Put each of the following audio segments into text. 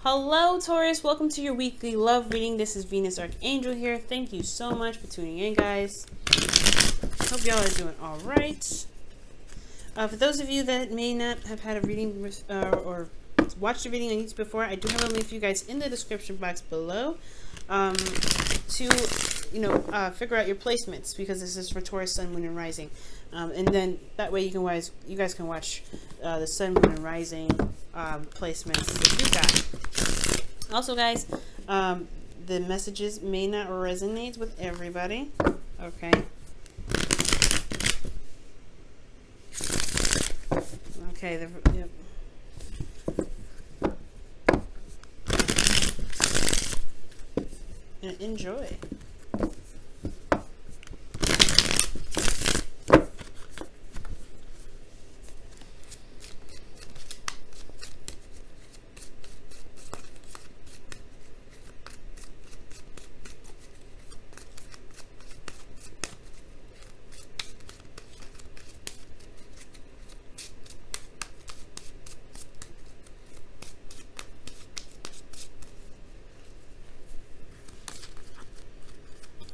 Hello Taurus, welcome to your weekly love reading. This is Venus Archangel here. Thank you so much for tuning in, guys. Hope y'all are doing alright. For those of you that may not have had a reading or watched a reading on YouTube before, I do have a link for you guys in the description box below to figure out your placements, because this is for Taurus, Sun, Moon, and Rising. And then that way you guys can watch the Sun, Moon, and Rising placements that you got. Also, guys, the messages may not resonate with everybody. Okay. Okay. Yep. And enjoy.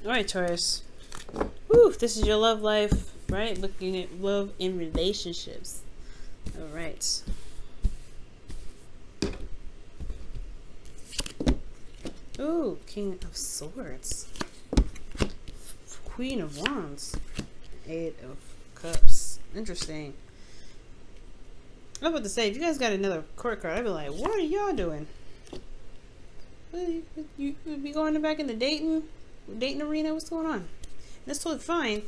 Alright, Taurus. Woo, this is your love life, right? Looking at love in relationships. Alright. Ooh, King of Swords. Queen of Wands. Eight of Cups. Interesting. I was about to say, if you guys got another court card, I'd be like, what are y'all doing? You be going back in the dating arena? What's going on? That's totally fine,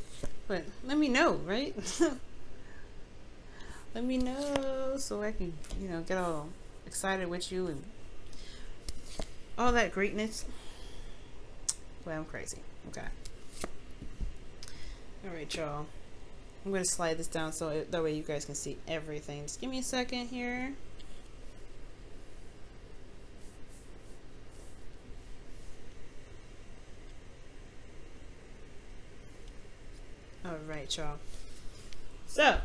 but let me know, right? Let me know so I can, get all excited with you and all that greatness. Well, I'm crazy. Okay. Alright, y'all. I'm going to slide this down so that way you guys can see everything. Just give me a second here. Alright, y'all. So,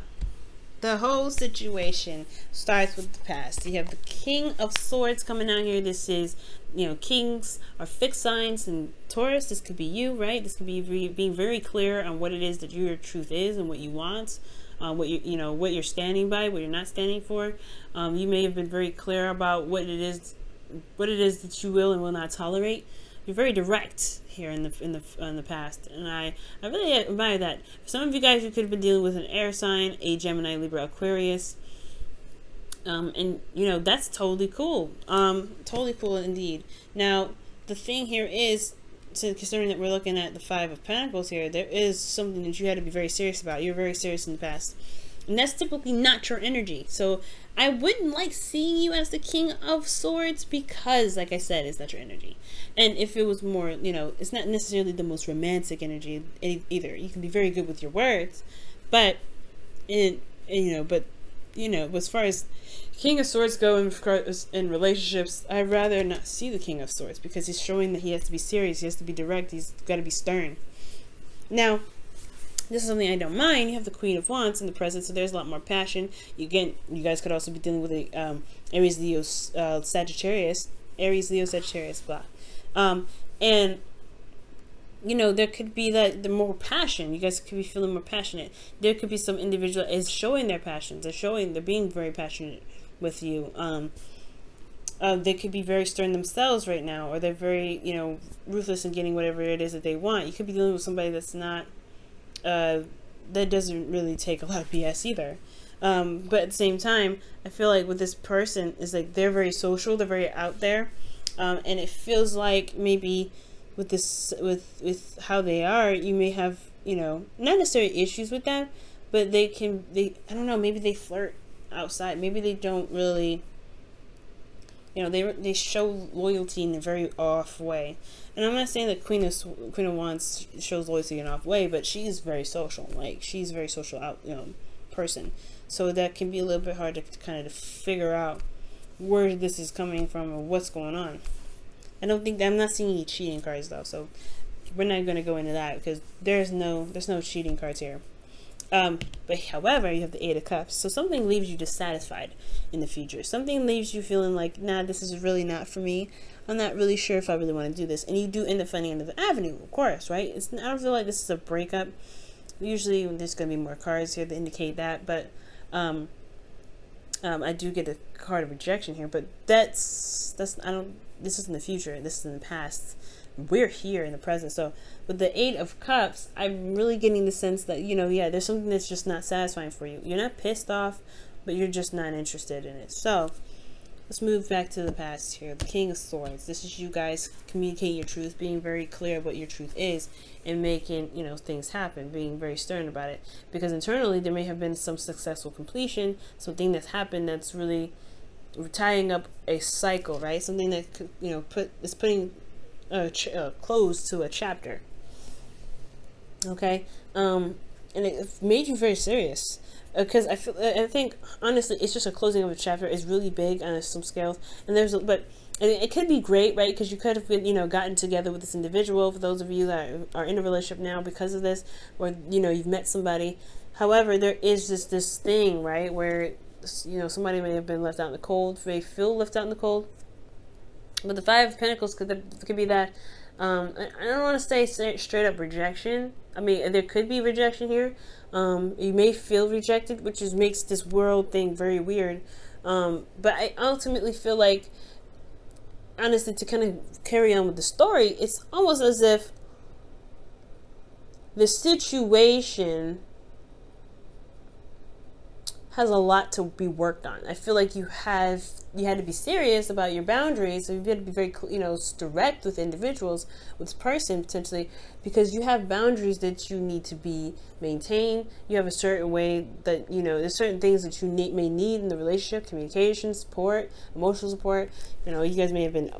the whole situation starts with the past. You have the King of Swords coming out here. This is, kings are fixed signs, and Taurus, this could be you, right? This could be being very clear on what it is that your truth is and what you want, what you're standing by, what you're not standing for. You may have been very clear about what it is that you will and will not tolerate. You're very direct here in the past, and I really admire that. For some of you guys, you could have been dealing with an air sign, a Gemini, Libra, Aquarius, and that's totally cool. Totally cool indeed. Now, the thing here is, considering that we're looking at the Five of Pentacles here, there is something that you had to be very serious about. You're very serious in the past, and that's typically not your energy. So I wouldn't like seeing you as the King of Swords, because, like I said, it's not your energy. And if it was more, it's not necessarily the most romantic energy either. You can be very good with your words, but as far as King of Swords go in relationships, I'd rather not see the King of Swords, because he's showing that he has to be serious, he has to be direct, he's got to be stern. Now, this is something I don't mind. You have the Queen of Wands in the present, so there's a lot more passion. You guys could also be dealing with a Aries, Leo, Sagittarius. Aries, Leo, Sagittarius, blah. And there could be the more passion. You guys could be feeling more passionate. There could be some individual is showing their passions. They're being very passionate with you. They could be very stern themselves right now, or they're very, ruthless in getting whatever it is that they want. You could be dealing with somebody that's not, that doesn't really take a lot of BS either. But at the same time, I feel like with this person is like they're very social, they're very out there, and it feels like maybe with this, with how they are, you may have, not necessarily issues with them, but I don't know, maybe they flirt outside, maybe they don't really, they show loyalty in a very off way. And I'm not saying that Queen of Wands shows loyalty in an off way, but she's very social. Like, she's a very social person. So that can be a little bit hard to kind of figure out where this is coming from or what's going on. I'm not seeing any cheating cards though, so we're not going to go into that because there's no cheating cards here. But however, you have the Eight of Cups. So something leaves you dissatisfied in the future. Something leaves you feeling like, nah, this is really not for me. I'm not really sure if I really want to do this. And you do end up finding another avenue, of course, right? I don't feel like this is a breakup. Usually there's going to be more cards here to indicate that. But I do get a card of rejection here. But this is in the future. This is in the past. We're here in the present. So with the Eight of Cups, I'm really getting the sense that, you know, yeah, there's something that's just not satisfying for you. You're not pissed off, but you're just not interested in it. So let's move back to the past here. The King of Swords. This is you guys communicating your truth, being very clear what your truth is, and making, you know, things happen, being very stern about it. Because internally there may have been some successful completion, something that's happened that's really tying up a cycle, right? Something that, you know, putting a close to a chapter. Okay, and it made you very serious, because I think honestly it's just a closing of a chapter. It's really big on some scales, and but it could be great, right? Because you could have been, you know, gotten together with this individual. For those of you that are in a relationship now because of this, or, you know, you've met somebody. However, there is just this thing, right, where, you know, somebody may have been left out in the cold, may feel left out in the cold. But the Five of Pentacles could be that. I don't want to say straight up rejection. I mean, there could be rejection here. You may feel rejected, which makes this world thing very weird. But I ultimately feel like, honestly, to kind of carry on with the story, it's almost as if the situation has a lot to be worked on. I feel like you had to be serious about your boundaries. So you had to be very, you know, direct with individuals, with this person potentially, because you have boundaries that you need to be maintained. You have a certain way that, you know, there's certain things that you may need in the relationship: communication, support, emotional support. You know, you guys may have been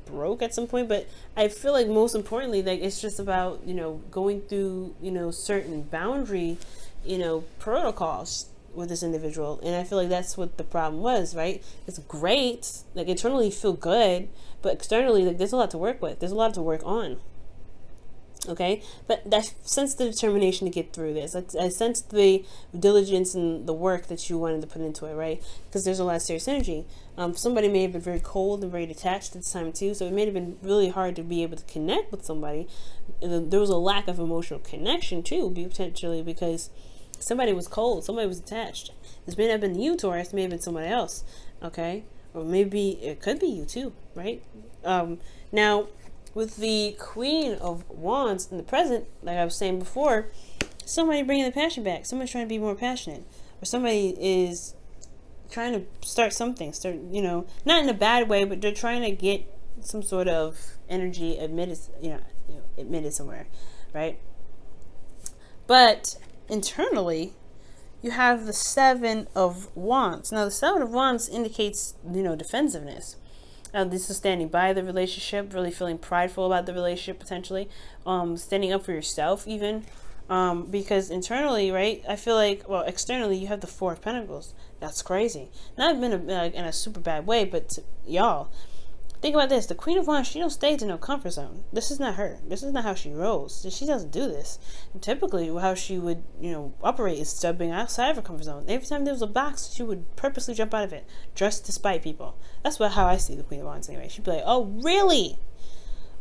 broke at some point, but I feel like most importantly, like, it's just about, you know, going through, you know, certain boundary, you know, protocols with this individual. And I feel like that's what the problem was, right? It's great, like, internally you feel good, but externally, like, there's a lot to work with, there's a lot to work on. Okay, but I sense the determination to get through this. I sense the diligence and the work that you wanted to put into it, right? Because there's a lot of serious energy. Somebody may have been very cold and very detached at this time too, so it may have been really hard to be able to connect with somebody. There was a lack of emotional connection too, potentially, because somebody was cold, somebody was attached. This may not have been you, Taurus, it may have been somebody else, okay? Or maybe it could be you too, right? Now, with the Queen of Wands in the present, like I was saying before, somebody bringing the passion back. Somebody's trying to be more passionate, or somebody is trying to start something. You know, not in a bad way, but they're trying to get some sort of energy admitted somewhere, right? But internally, you have the Seven of Wands. Now, the Seven of Wands indicates, you know, defensiveness. This is standing by the relationship, really feeling prideful about the relationship, potentially, standing up for yourself even, because internally, right, I feel like, well, externally, you have the Four of Pentacles. That's crazy. Not in a super bad way, but y'all, think about this. The Queen of Wands, she don't stay to no comfort zone. This is not her. This is not how she rolls. She doesn't do this. And typically, how she would, you know, operate is stepping outside of her comfort zone. Every time there was a box, she would purposely jump out of it, just to spite people. That's how I see the Queen of Wands anyway. She'd be like, oh, really?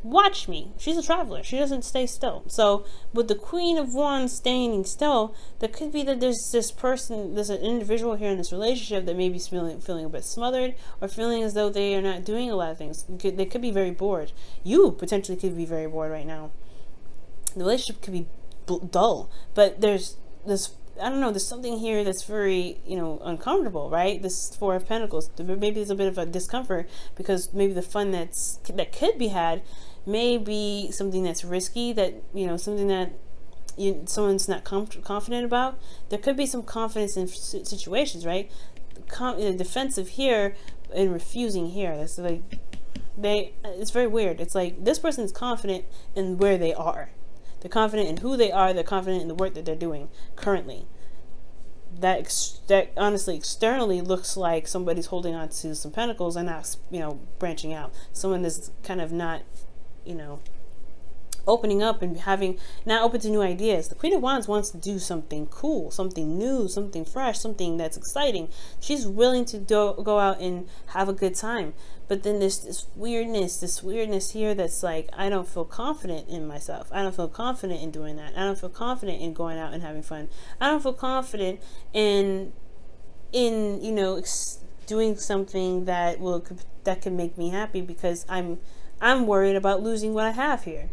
Watch me. She's a traveler. She doesn't stay still. So with the Queen of Wands staying still, there could be that there's this person, there's an individual here in this relationship that may be feeling a bit smothered, or feeling as though they are not doing a lot of things. They could be very bored. You potentially could be very bored right now. The relationship could be dull, but there's this, I don't know, there's something here that's very, you know, uncomfortable, right? This Four of Pentacles. Maybe there's a bit of a discomfort because maybe the fun that could be had may be something that's risky, that, you know, something that someone's not confident about. There could be some confidence in situations, right? Defensive here and refusing here. That's like, it's very weird. It's like this person is confident in where they are. They're confident in who they are. They're confident in the work that they're doing currently. That honestly, externally looks like somebody's holding on to some pentacles and not, you know, branching out. Someone is kind of not, you know, opening up and having, not open to new ideas. The Queen of Wands wants to do something cool, something new, something fresh, something that's exciting. She's willing to go out and have a good time. But then there's this weirdness here that's like, I don't feel confident in myself. I don't feel confident in doing that. I don't feel confident in going out and having fun. I don't feel confident in you know, doing something that can make me happy, because I'm worried about losing what I have here.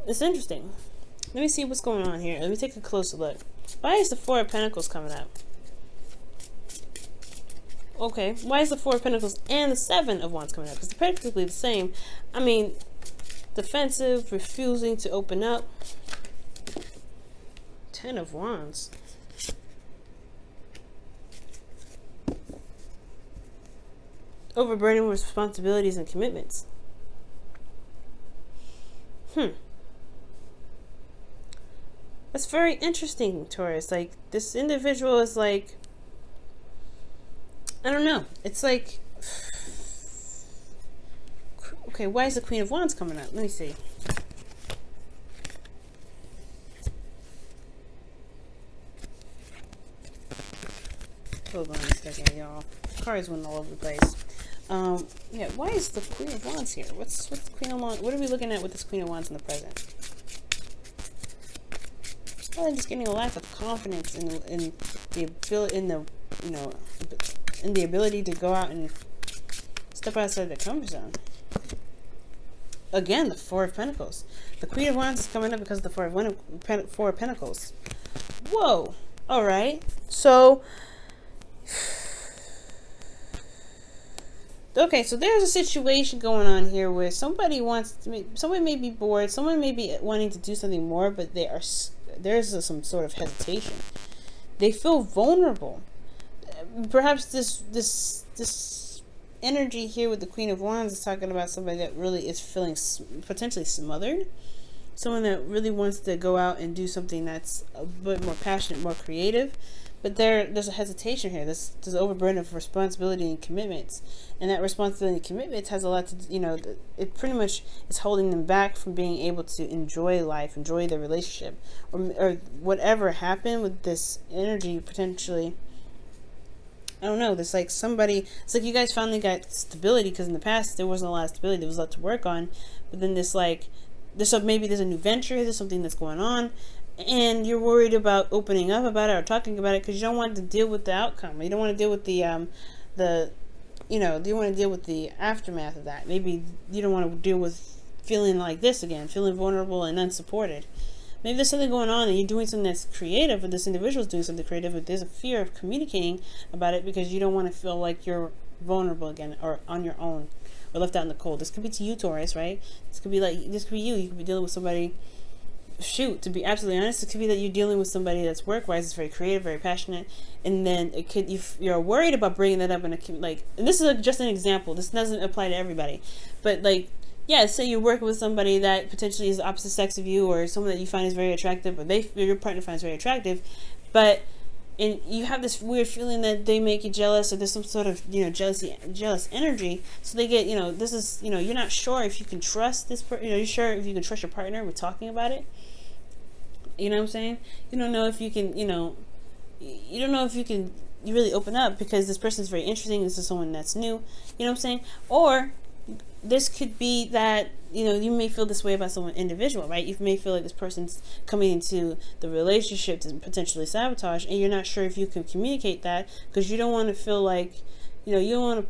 It's interesting. Let me see what's going on here. Let me take a closer look. Why is the Four of Pentacles coming up? Okay, why is the Four of Pentacles and the Seven of Wands coming up? Because they're practically the same. I mean, defensive, refusing to open up. Ten of Wands. Overburdened with responsibilities and commitments. That's very interesting, Taurus. Like, this individual is like, I don't know. It's like, okay, why is the Queen of Wands coming up? Let me see. Hold on a second, y'all. Cards went all over the place. Yeah, why is the Queen of Wands here? What's the Queen of Wands? What are we looking at with this Queen of Wands in the present? Well, I'm just getting a lack of confidence in the ability, in the ability to go out and step outside their comfort zone. Again, the Four of Pentacles. The Queen of Wands is coming up because of the Four of Pentacles. Whoa. All right. So, okay, so there's a situation going on here where somebody may be bored, someone may be wanting to do something more, but there's some sort of hesitation. They feel vulnerable. Perhaps this energy here with the Queen of Wands is talking about somebody that really is feeling potentially smothered. Someone that really wants to go out and do something that's a bit more passionate, more creative. But there's a hesitation here. There's an overburden of responsibility and commitments. And that responsibility and commitments has a lot to, it pretty much is holding them back from being able to enjoy life, enjoy their relationship. Or whatever happened with this energy potentially. I don't know. There's like somebody, it's like you guys finally got stability, because in the past there wasn't a lot of stability. There was a lot to work on. But then maybe there's a new venture, there's something that's going on. And you're worried about opening up about it or talking about it because you don't want to deal with the outcome. You don't want to deal with you want to deal with the aftermath of that. Maybe you don't want to deal with feeling like this again, feeling vulnerable and unsupported. Maybe there's something going on and you're doing something that's creative, or this individual's doing something creative, but there's a fear of communicating about it because you don't want to feel like you're vulnerable again or on your own or left out in the cold. This could be to you, Taurus, right? This could be you. You could be dealing with somebody. Shoot, to be absolutely honest, it could be that you're dealing with somebody that's work-wise, is very creative, very passionate, and then it could, you're worried about bringing that up in a, like, and this is just an example. This doesn't apply to everybody, but like, yeah, say you're working with somebody that potentially is the opposite sex of you, or someone that you find is very attractive, or your partner finds very attractive, and you have this weird feeling that they make you jealous, or there's some sort of jealous energy. So they get this is you're not sure if you can trust this person. You're sure if you can trust your partner with talking about it. You know what I'm saying? You don't know if you can. You don't know if you can. You really open up because this person is very interesting. This is someone that's new. You know what I'm saying? Or this could be that you may feel this way about someone individual, right? You may feel like this person's coming into the relationship to potentially sabotage, and you're not sure if you can communicate that because you don't want to feel like you don't want to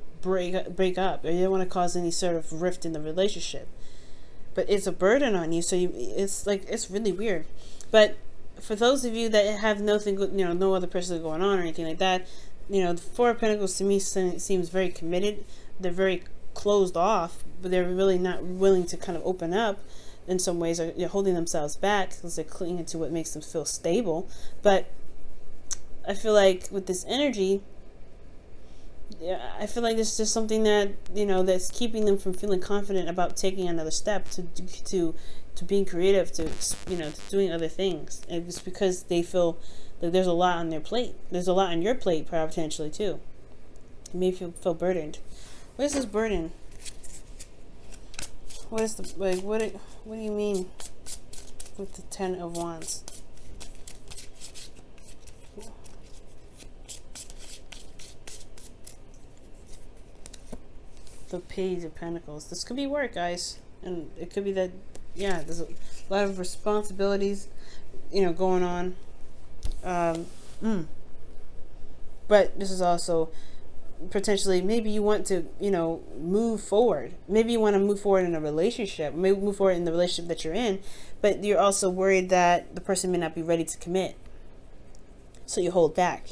break up, or you don't want to cause any sort of rift in the relationship. But it's a burden on you, so it's really weird. But for those of you that have nothing, no other person going on or anything like that, the Four of Pentacles to me seems very committed. They're very closed off, but they're really not willing to kind of open up in some ways, or holding themselves back because they're clinging to what makes them feel stable. But I feel like with this energy, I feel like there's just something that that's keeping them from feeling confident about taking another step to being creative, to doing other things. And it's because they feel like there's a lot on their plate. There's a lot on your plate potentially too. You may feel burdened. Where's this burden? What is the, like, what do you mean with the 10 of Wands? The Page of Pentacles. This could be work, guys. And it could be that, yeah, there's a lot of responsibilities, you know, going on. But this is also potentially, maybe you want to, you know, move forward. Maybe you want to move forward in a relationship. Maybe move forward in the relationship that you're in. But you're also worried that the person may not be ready to commit. So you hold back.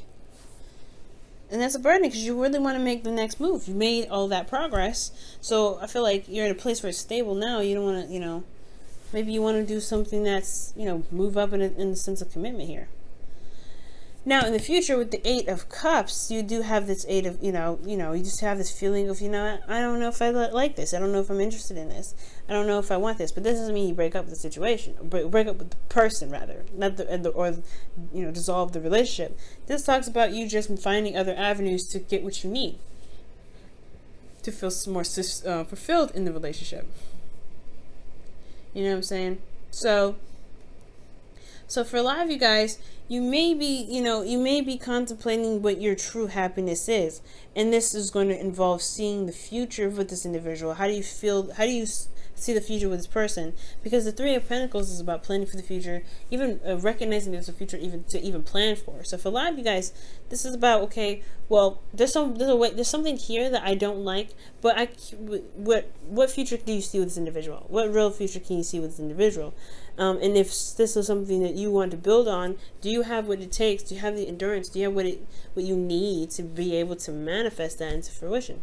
And that's a burden because you really want to make the next move. You made all that progress. So I feel like you're in a place where it's stable now. You don't want to, you know, maybe you want to do something that's, you know, move up in the sense of commitment here. Now, in the future, with the 8 of Cups, you do have this 8 of, you just have this feeling of, you know, I don't know if I like this. I don't know if I'm interested in this. I don't know if I want this. But this doesn't mean you break up with the situation. Break up with the person, rather. Not or, you know, dissolve the relationship. This talks about you just finding other avenues to get what you need. To feel more fulfilled in the relationship. You know what I'm saying? So for a lot of you guys, you may be contemplating what your true happiness is. And this is going to involve seeing the future with this individual. How do you feel? How do you see the future with this person? Because the 3 of Pentacles is about planning for the future, even recognizing there's a future even plan for. So for a lot of you guys, this is about, okay, well, there's something here that I don't like, but what future do you see with this individual? What real future can you see with this individual? And if this is something that you want to build on, do you have what it takes? Do you have the endurance? Do you have what you need to be able to manifest that into fruition?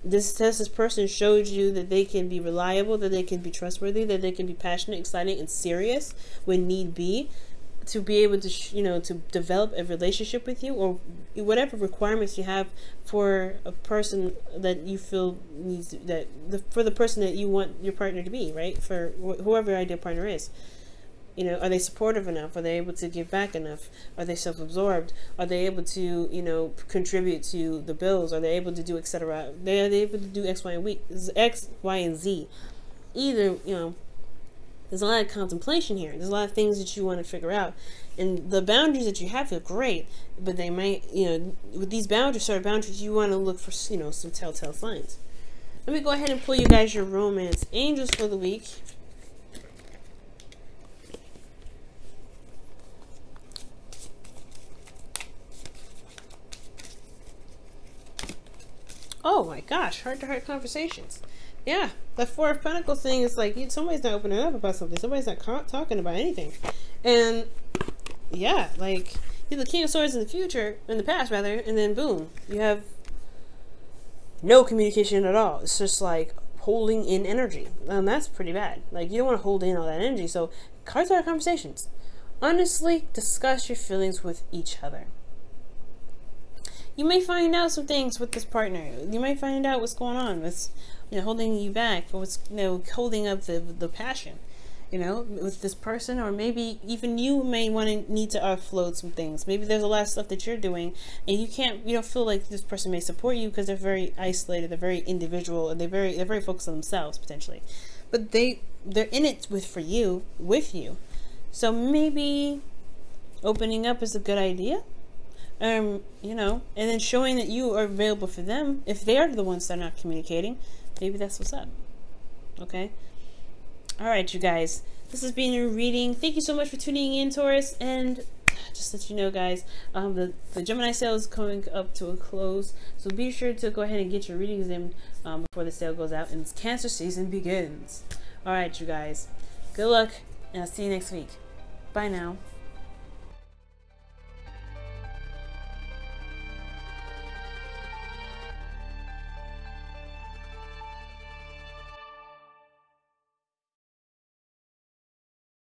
This person showed you that they can be reliable, that they can be trustworthy, that they can be passionate, exciting, and serious when need be, to be able to, to develop a relationship with you, or whatever requirements you have for a person that you feel needs, for the person that you want your partner to be, right? For whoever your ideal partner is. Are they supportive enough? Are they able to give back enough? Are they self-absorbed? Are they able to, contribute to the bills? Are they able to do etc.? Are they able to do X, Y, and Z? Either, there's a lot of contemplation here. There's a lot of things that you want to figure out. And the boundaries that you have feel great, but they might, with these boundaries, you want to look for, some telltale signs. Let me go ahead and pull you guys your romance angels for the week. Oh my gosh, heart-to-heart conversations. Yeah, the 4 of Pentacles thing is like, somebody's not opening up about something. Somebody's not talking about anything. And yeah, like, you're the King of Swords in the past, and then boom, you have no communication at all. It's just like holding in energy. And that's pretty bad. Like, you don't want to hold in all that energy. So, heart-to-heart conversations. Honestly, discuss your feelings with each other. You may find out some things with this partner. You may find out what's going on with, holding you back, or what's, holding up the passion, with this person. Or maybe even you may need to offload some things. Maybe there's a lot of stuff that you're doing and you don't feel like this person may support you because they're very isolated, they're very individual, and they're very focused on themselves potentially. But they're in it with you. So maybe opening up is a good idea. And then showing that you are available for them. If they are the ones that are not communicating, maybe that's what's up. Okay? Alright, you guys. This has been your reading. Thank you so much for tuning in, Taurus. And just to let you know, guys, the Gemini sale is coming up to a close. So be sure to go ahead and get your readings in before the sale goes out and Cancer season begins. Alright, you guys. Good luck, and I'll see you next week. Bye now.